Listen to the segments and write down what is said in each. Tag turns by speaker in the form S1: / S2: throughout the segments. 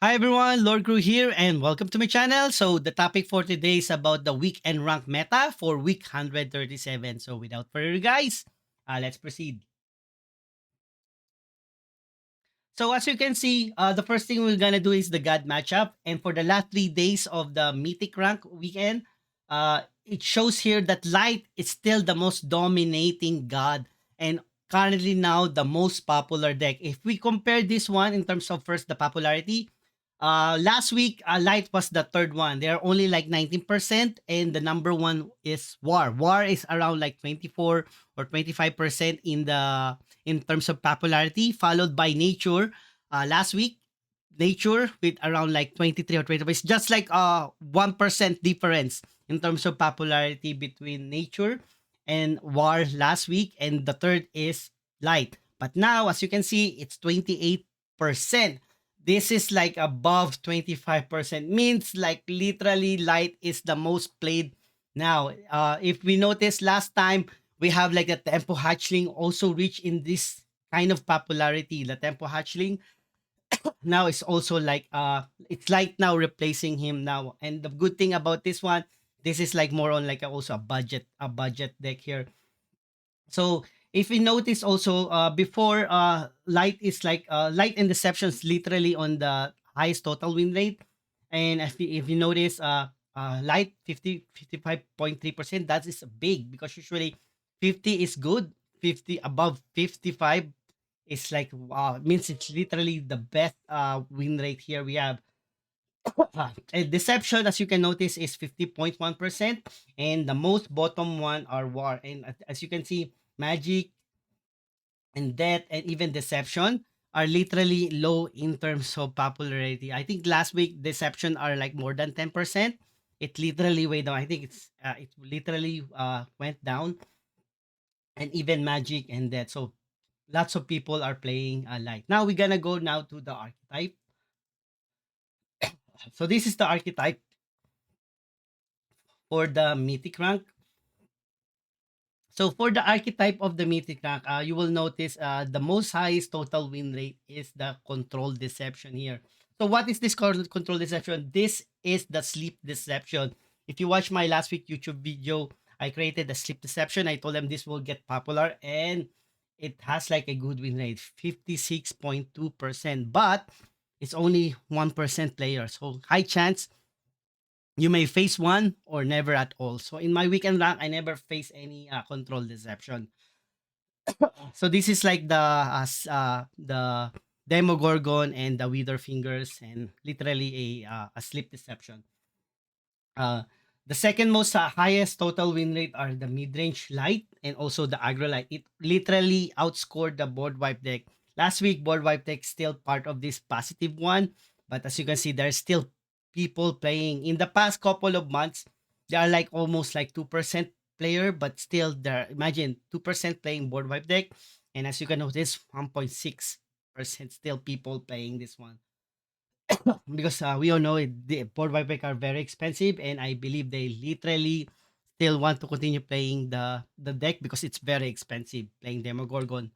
S1: Hi everyone, Lord Crew here and welcome to my channel. So the topic for today is about the weekend rank meta for week 137. So without further guys, let's proceed. So as you can see, the first thing we're gonna do is the God matchup. And for the last 3 days of the Mythic rank weekend, it shows here that Light is still the most dominating God and currently now the most popular deck. If we compare this one in terms of first the popularity, last week Light was the third one. They're only like 19% and the number one is War. War is around like 24 or 25% in terms of popularity, followed by Nature. Last week, Nature with around like 23 or 25. It's just like 1% difference in terms of popularity between Nature and War last week. And the third is Light. But now, as you can see, it's 28%. This is like above 25%. Means like literally Light is the most played now. If we notice last time, we have like the Tempo Hatchling also reach in this kind of popularity. The Tempo Hatchling now is also like it's like now replacing him now. And the good thing about this one, this is like more on like also a budget deck here. So if you notice also before Light and Deceptions literally on the highest total win rate. And if you notice Light 55.3%, that is big because usually 50 is good. 50 above 55 is like wow, it means it's literally the best win rate here we have. And Deception, as you can notice, is 50.1%, and the most bottom one are War. And as you can see, Magic and Death and even Deception are literally low in terms of popularity. I think last week Deception are like more than 10%. It literally way down. I think it literally went down, and even Magic and Death. So lots of people are playing Light. Now we're gonna go now to the archetype. So this is the archetype for the mythic rank. So for the archetype of the mythic rank, you will notice the most highest total win rate is the control deception here. So what is this control deception? This is the sleep deception. If you watch my last week YouTube video, I created the sleep deception. I told them this will get popular and it has like a good win rate, 56.2%. But it's only 1% player. So high chance you may face one or never at all. So in my weekend rank, I never face any control deception. So this is like the Demogorgon and the Wither Fingers and literally a sleep deception. Uh, the second most highest total win rate are the mid-range light and also the aggro light. It literally outscored the board wipe deck. Last week, board wipe deck still part of this positive one, but as you can see, there's still people playing. In the past couple of months, they are like almost like 2% player, but still there. Imagine 2% playing board wipe deck, and as you can notice, 1.6% still people playing this one because we all know the board wipe deck are very expensive, and I believe they literally still want to continue playing the deck because it's very expensive playing Demogorgon.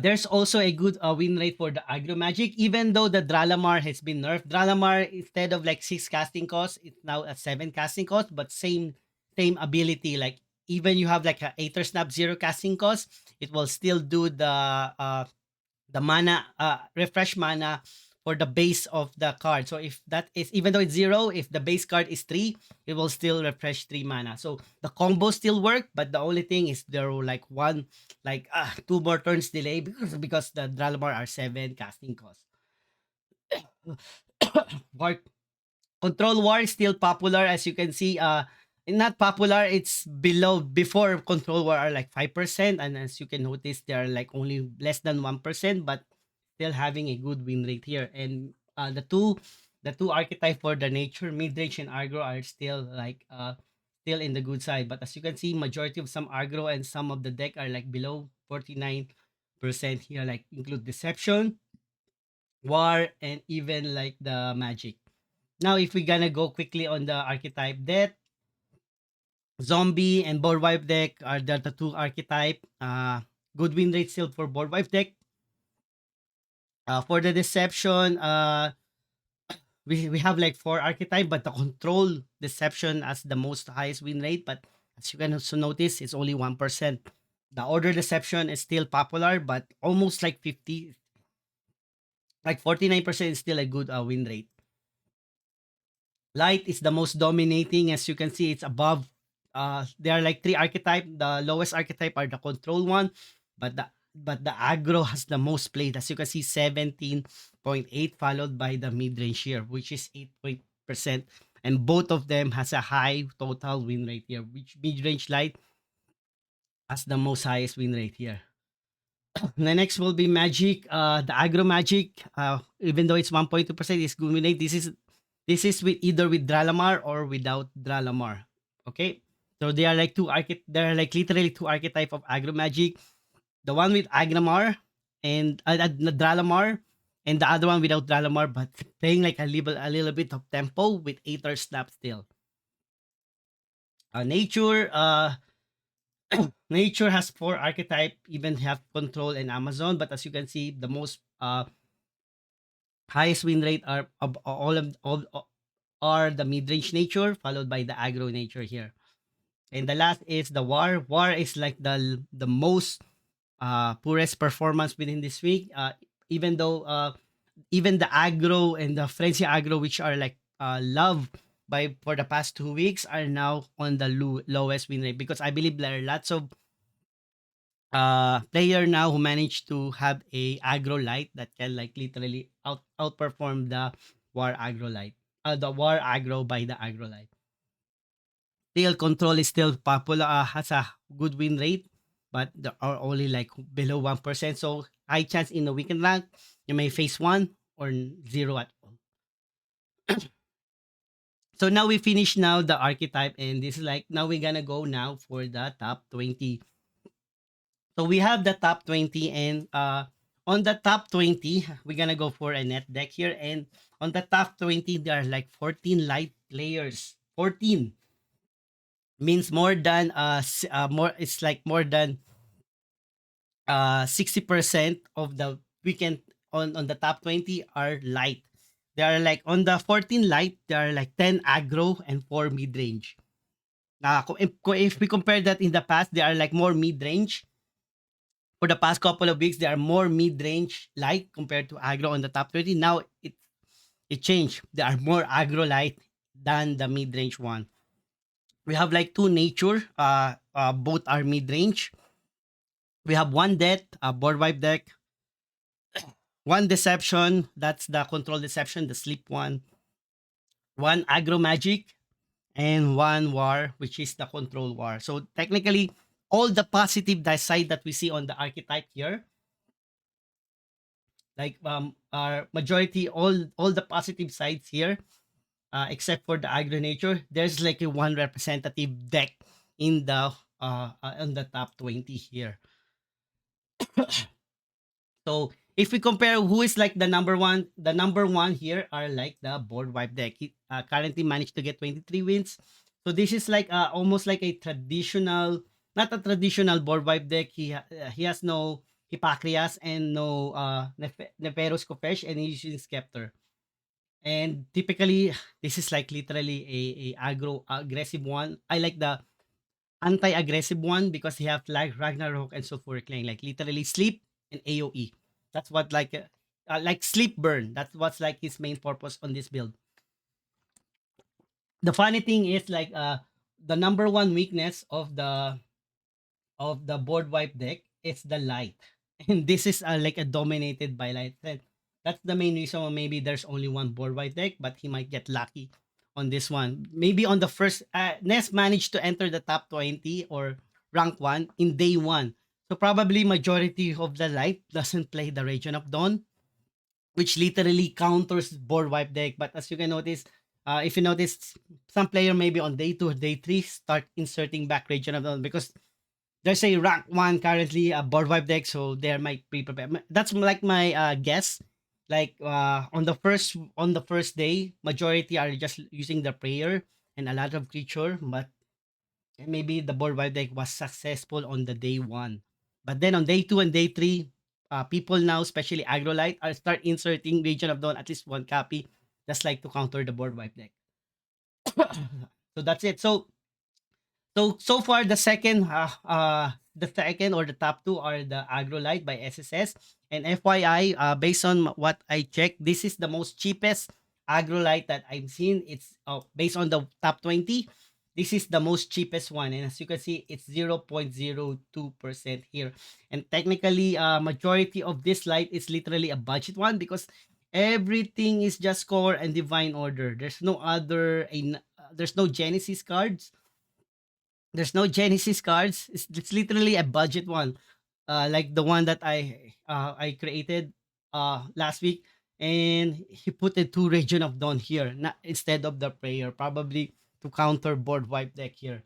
S1: There's also a good win rate for the Aggro Magic, even though the Dralamar has been nerfed. Dralamar, instead of like 6 casting cost, it's now at 7 casting cost, but same ability. Like even you have like a Aether Snap 0 casting cost, it will still do the mana refresh mana for the base of the card. So if that is, even though it's 0, if the base card is 3, it will still refresh 3 mana. So the combo still work, but the only thing is there were like two more turns delay because the Dralamar are 7 casting cost. War Control War is still popular, as you can see. Not popular, it's below. Before Control War are like 5%, and as you can notice, they are like only less than 1%, but still having a good win rate here. And the two archetype for the nature, midrange and aggro, are still like still in the good side. But as you can see, majority of some aggro and some of the deck are like below 49% here, like include deception, war, and even like the magic. Now, if we're gonna go quickly on the archetype deck, zombie and board wipe deck are the two archetype. Good win rate still for board wipe deck. For the deception, we have like four archetype, but the control deception has the most highest win rate. But as you can also notice, it's only 1%. The order deception is still popular, but almost like 50, like 49% is still a good win rate. Light is the most dominating. As you can see, it's above. There are like three archetype. The lowest archetype are the control one, but the aggro has the most played. As you can see, 17.8, followed by the mid range here, which is 8%. And both of them has a high total win rate here, which mid range light has the most highest win rate here. The next will be magic. The aggro magic, even though it's 1.2%, is good win rate. This is with either with Dralamar or without Dralamar. Okay? So they are like there are like literally two archetype of aggro magic. The one with Agramar and Dralamar, and the other one without Dralamar, but playing like a little bit of tempo with Aether Snap still. Nature, nature has four archetype, even have control and Amazon, but as you can see, the most highest win rate are all are the mid-range nature, followed by the aggro nature here. And the last is the war. War is like the most poorest performance within this week. Even though even the aggro and the frenzy aggro, which are like loved by for the past 2 weeks, are now on the lowest win rate, because I believe there are lots of player now who managed to have a aggro light that can like literally outperform the war aggro light. The war aggro by the aggro light. Still, control is still popular, has a good win rate, but there are only like below 1%. So high chance in the weekend rank, you may face one or zero at all. So now we finish now the archetype, and this is like now we're gonna go now for the top 20. So we have the top 20, and on the top 20, we're gonna go for a net deck here, and on the top 20, there are like 14 light players. 14 means more than more, it's like more than 60% of the weekend on the top 20 are light. There are like on the 14 light, there are like 10 aggro and 4 mid range. If we compare that in the past, there are like more mid range. For the past couple of weeks, there are more mid range light compared to aggro on the top 20. Now it changed. There are more aggro light than the mid range one. We have like two nature. Both are mid range. We have one death, a board wipe deck, one deception, that's the control deception, the sleep one aggro magic, and one war, which is the control war. So technically, all the positive side that we see on the archetype here, like our majority, all the positive sides here, except for the aggro nature, there's like a one representative deck in the on the top 20 here. So if we compare who is like the number one here are like the board wipe deck. He currently managed to get 23 wins. So this is like almost like a traditional, not a traditional board wipe deck. He has no Hippocrates and no Neferus Kofesh, and he's using Scepter. And typically, this is like literally a aggro aggressive one. I like the anti-aggressive one because he have like Ragnarok and Sulfuric Lane, like literally sleep and AoE. That's what like sleep burn. That's what's like his main purpose on this build. The funny thing is like the number one weakness of the board wipe deck is the light, and this is like a dominated by light. And that's the main reason why maybe there's only one board wipe deck, but he might get lucky on this one. Maybe on the first, Ness managed to enter the top 20 or rank 1 in day 1. So probably majority of the light doesn't play the Region of Dawn, which literally counters board wipe deck. But as you can notice, if you notice, some player maybe on day 2 or day 3 start inserting back Region of Dawn because there's a rank 1 currently a board wipe deck, so they might be prepared. That's like my guess. Like on the first day, majority are just using the prayer and a lot of creature, but maybe the board wipe deck was successful on the day 1. But then on day 2 and day 3, people now, especially Agrolite, are start inserting Region of Dawn at least one copy, just like to counter the board wipe deck. So that's it. So far the second or the top two are the Agrolite by SSS. And FYI, based on what I checked, this is the most cheapest Agrolite that I've seen. It's based on the top 20. This is the most cheapest one. And as you can see, it's 0.02% here. And technically, majority of this light is literally a budget one because everything is just core and divine order. There's no Genesis cards. There's no Genesis cards. It's literally a budget one, like the one that I created last week, and he put the two Region of Dawn here, not instead of the prayer, probably to counter board wipe deck here.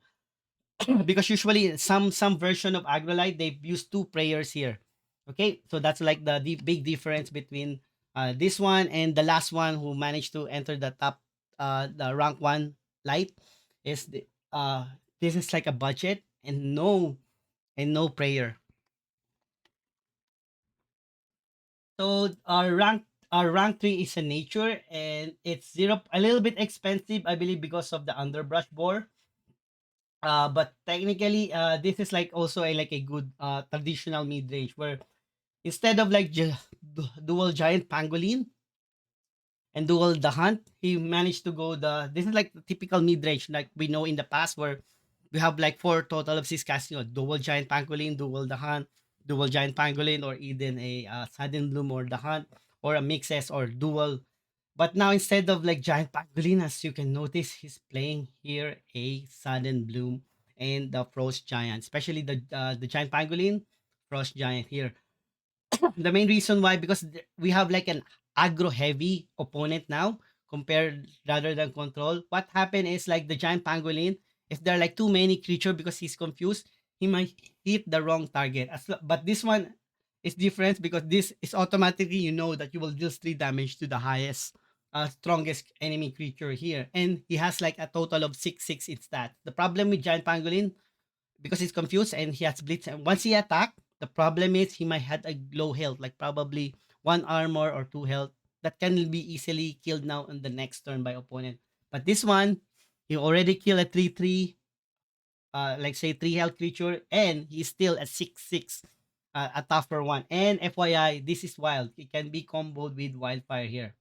S1: Because usually some version of Agrolite they've used two prayers here. Okay, so that's like the big difference between this one and the last one who managed to enter the top the rank one light is this is like a budget and no prayer. So our rank three is a nature and it's zero a little bit expensive I believe because of the underbrush bore. But technically, this is like also a good traditional mid range where instead of like dual giant pangolin and dual the hunt, he managed to go the this is like the typical mid range like we know in the past where we have like four total of six casting, dual giant pangolin, dual the hunt, dual giant pangolin, or even a sudden bloom or the hunt, or a mixes or dual. But now instead of like giant pangolin, as you can notice, he's playing here a sudden bloom and the frost giant, especially the giant pangolin, frost giant here. The main reason why because we have like an aggro heavy opponent now compared rather than control. What happened is like the giant pangolin, if there are like too many creature because he's confused, he might hit the wrong target. But this one is different because this is automatically you know that you will deal 3 damage to the highest strongest enemy creature here, and he has like a total of 6 in stat. The problem with giant pangolin because he's confused and he has blitz. And once he attack, the problem is he might have a low health, like probably one armor or two health that can be easily killed now on the next turn by opponent. But this one, he already killed a 3/3, like say 3 health creature, and he's still a 6/6, a tougher one. And FYI, this is wild. It can be comboed with wildfire here.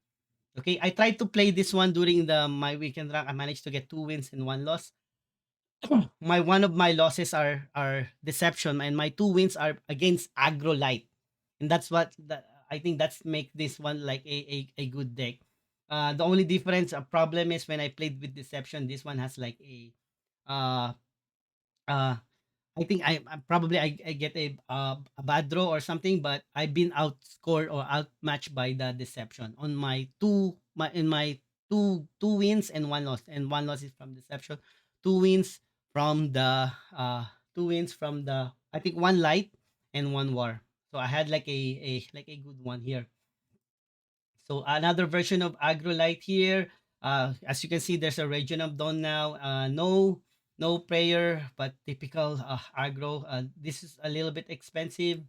S1: Okay, I tried to play this one during the my weekend rank. I managed to get 2 wins and 1 loss. My one of my losses are deception and my 2 wins are against aggro light, and that's what I think that's make this one like a good deck. The only difference problem is when I played with deception, this one has like uh uh I think I get a bad draw or something, but I've been outscored or outmatched by the deception on my two wins and 1 loss, and 1 loss is from deception. Two wins from the two wins from the I think one light and one war. So I had like a good one here. So another version of Agrolite here. As you can see, there's a Region of Dawn now. No prayer, but typical aggro. This is a little bit expensive.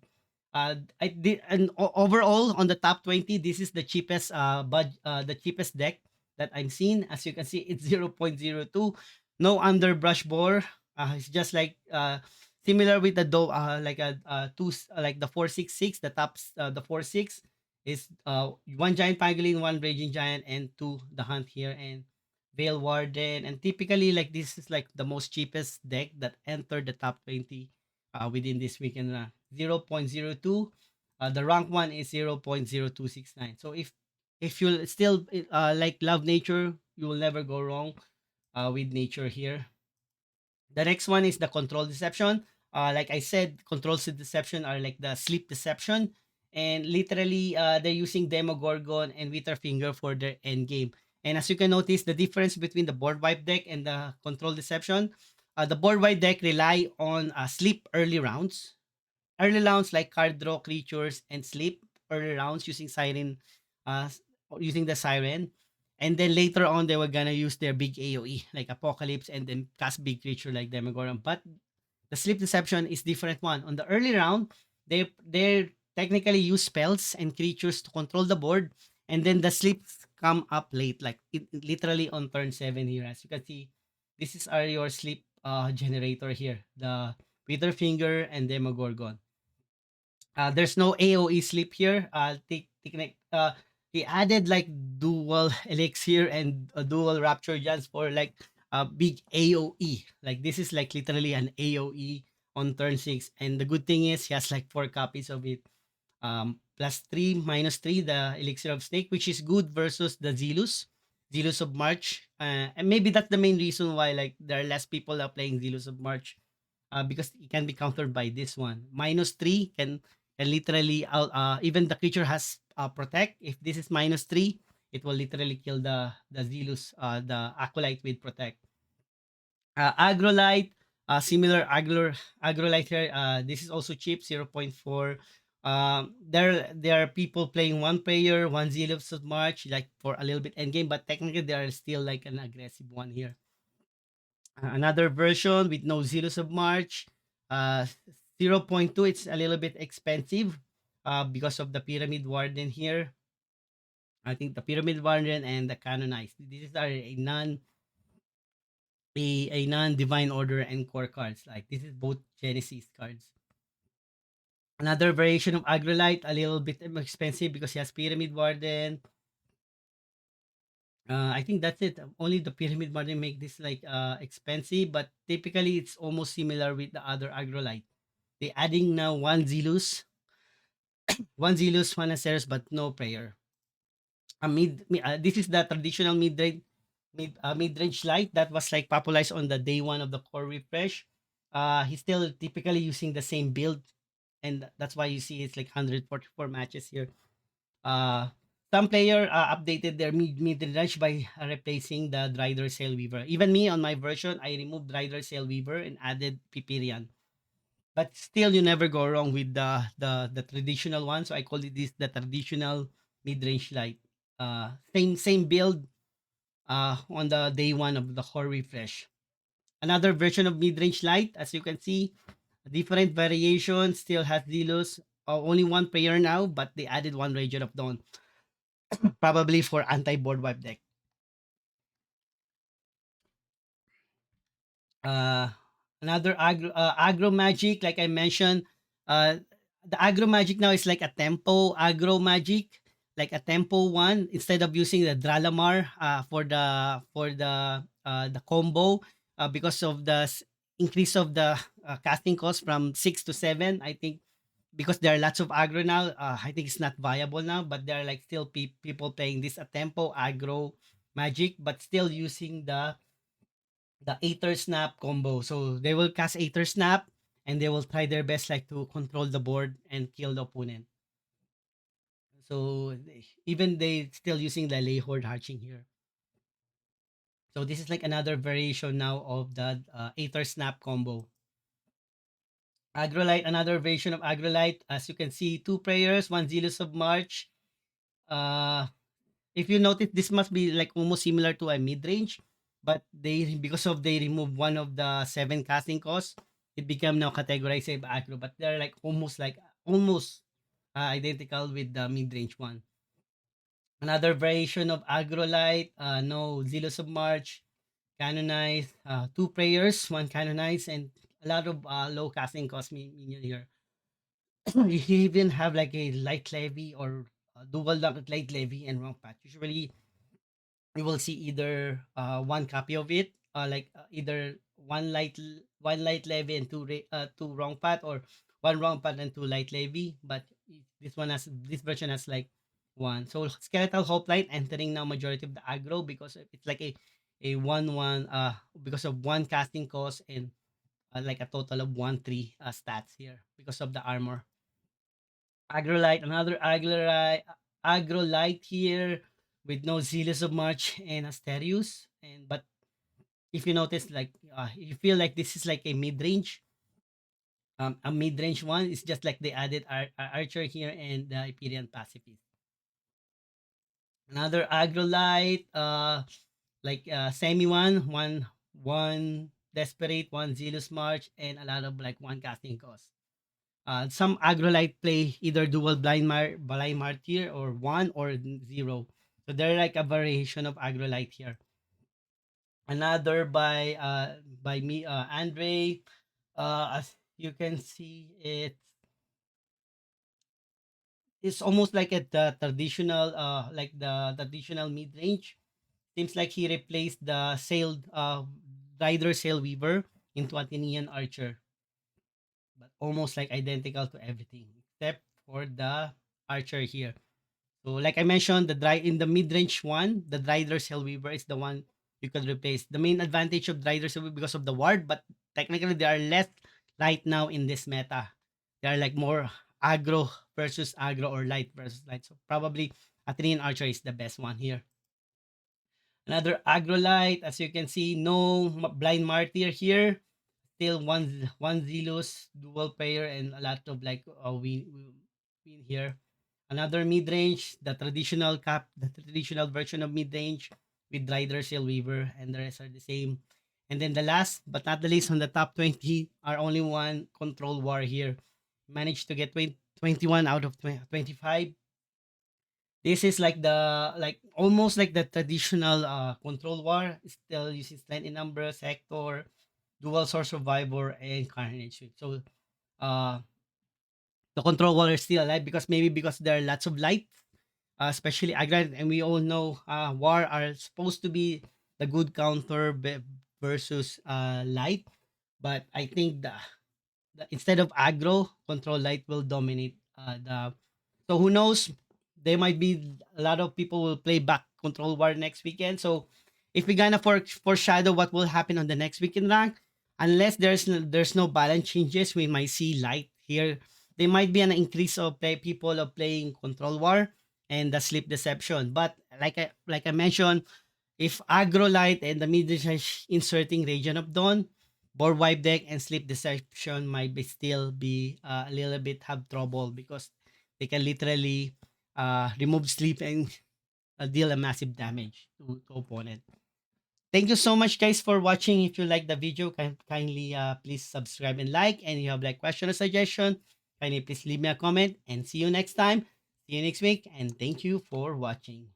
S1: I did and overall on the top 20, this is the cheapest the cheapest deck that I'm seeing. As you can see, it's 0.02. No underbrush bore. It's just like similar with the like a like the 466, the tops the 4-6 is one giant pangolin, one raging giant, and two the hunt here and Veil Warden. And typically, like this is like the most cheapest deck that entered the top 20 within this weekend. 0.02. The rank one is 0.0269. So if you still like love nature, you will never go wrong with nature here. The next one is the control deception. Like I said, controls deception are like the sleep deception. And literally, they're using Demogorgon and Witherfinger for their end game. And as you can notice, the difference between the board wipe deck and the control deception, the board wipe deck rely on sleep early rounds. Early rounds like card draw creatures and sleep early rounds using siren, using the siren. And then later on, they were gonna use their big AOE like Apocalypse and then cast big creature like Demogorgon. But the sleep deception is different one. On the early round, they're technically use spells and creatures to control the board, and then the sleeps come up late, like literally on turn 7 here. As you can see, this is our your sleep generator here, the Witherfinger and Demogorgon. There's no AoE sleep here. He added like dual elixir and a dual rapture gems for like a big AoE. Like this is like literally an AoE on turn 6. And the good thing is he has like 4 copies of it. Plus 3, minus 3, the elixir of snake, which is good versus the Zealous of March. And maybe that's the main reason why like there are less people are playing Zealous of March, because it can be countered by this one. Minus 3 can literally out, even the creature has protect. If this is minus 3, it will literally kill the Zealous, the Acolyte with protect. Agrolite, similar Agrolite here. This is also cheap, 0.4. There are people playing one player, one Zealous of March, like for a little bit endgame, but technically they are still like an aggressive one here. Another version with no Zealous of March. Uh, 0.2, it's a little bit expensive because of the Pyramid Warden here. I think the Pyramid Warden and the Canonized. These are a non-divine order and core cards. Like this is both Genesis cards. Another variation of Agrolite, a little bit more expensive because he has Pyramid Warden. I think that's it. Only the Pyramid Warden make this like expensive, but typically it's almost similar with the other Agrolite. They adding now one Zealous, one Aceros, but no prayer. This is the traditional mid-range light that was like popularized on the day one of the core refresh. He's still typically using the same build, and that's why you see it's like 144 matches here. Uh, some player updated their mid-range by replacing the Drider Sail Weaver. Even me on my version, I removed Drider Sail Weaver and added Pipirian. But still, you never go wrong with the traditional one. So I call it this the traditional mid-range light. Same build on the day one of the core refresh. Another version of mid-range light, as you can see, different variation, still has Zealous. Only one player now, but they added one Region of Dawn, probably for anti-board wipe deck. Uh, Another aggro magic, like I mentioned, the aggro magic now is like a tempo aggro magic, like a tempo one. Instead of using the Dralamar for the combo, because of the increase of the casting cost from 6 to 7. I think because there are lots of aggro now, I think it's not viable now. But there are like still people playing this a tempo aggro magic, but still using the Aether Snap combo. So they will cast Aether Snap and they will try their best like to control the board and kill the opponent. So even they still using the Lay Horde Hatching here. So this is like another variation now of the Aether Snap combo. Agrolite, another version of Agrolite. As you can see, 2 players, one Zealous of March. Uh, if you notice, this must be like almost similar to a mid-range, but they because of they remove one of the 7 casting costs, it become now categorized as aggro, but they're like almost identical with the mid-range one. Another variation of Agrolite, no Zealous of March, Canonized, 2 players, one Canonized, and a lot of low casting cost minion here. You even have like a light levy or dual light levy and wrong path. Usually you will see either one copy of it, either one light levy and two wrong path, or one wrong path and two light levy. But this version has like one. So skeletal hoplite entering now majority of the aggro because it's like a 1-1 because of one casting cost and like a total of 1-3 stats here because of the armor. Agrolite, another Agrolite here with no Zealous of March and Asterius. But if you notice, like you feel like this is like a mid-range one. It's just like they added Archer here and the Hyperion Pacifist. Another Agrolite, like semi one Desperate, one Zealous March, and a lot of like one casting cost. Some Agrolite play either dual blind martyr or one or zero. So they're like a variation of Agrolite here. Another by me Andre. As you can see, it's almost like the traditional the traditional mid range. Seems like he replaced the sailed rider sail weaver into Athenian archer, but almost like identical to everything except for the archer here. So like I mentioned, in the mid-range one, the Drider Sailweaver is the one you can replace. The main advantage of Drider Sailweaver because of the ward, but technically they are less right now in this meta. They are like more aggro versus aggro or light versus light. So probably Athenian Archer is the best one here. Another aggro light, as you can see, no blind martyr here. Still one Zelos dual player and a lot of like win here. Another mid range, the traditional version of mid range with Rider Sail Weaver, and the rest are the same. And then the last but not the least on the top 20 are only one control war here. Managed to get 21 out of 25. This is like almost like the traditional control war, still using strength in numbers, sector, dual source survivor, and carnage. So uh the control war is still alive because maybe because there are lots of light, especially Agrad, and we all know war are supposed to be the good counter versus light. But I think instead of aggro, control light will dominate the. So who knows? There might be a lot of people will play back control war next weekend. So if we're gonna foreshadow what will happen on the next weekend rank, unless there's no balance changes, we might see light here. There might be an increase of people of playing control war and the sleep deception. But like I mentioned, if aggro light and the mid inserting region of dawn, board wipe deck and sleep deception might be still be a little bit have trouble because they can literally remove sleep and deal a massive damage to opponent. Thank you so much guys for watching. If you like the video, kindly please subscribe and like. And if you have like question or suggestion, kindly please leave me a comment and see you next time. See you next week and thank you for watching.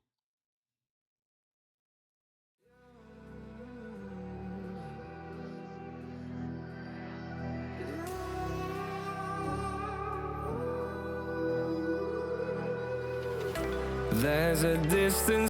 S2: There's a distance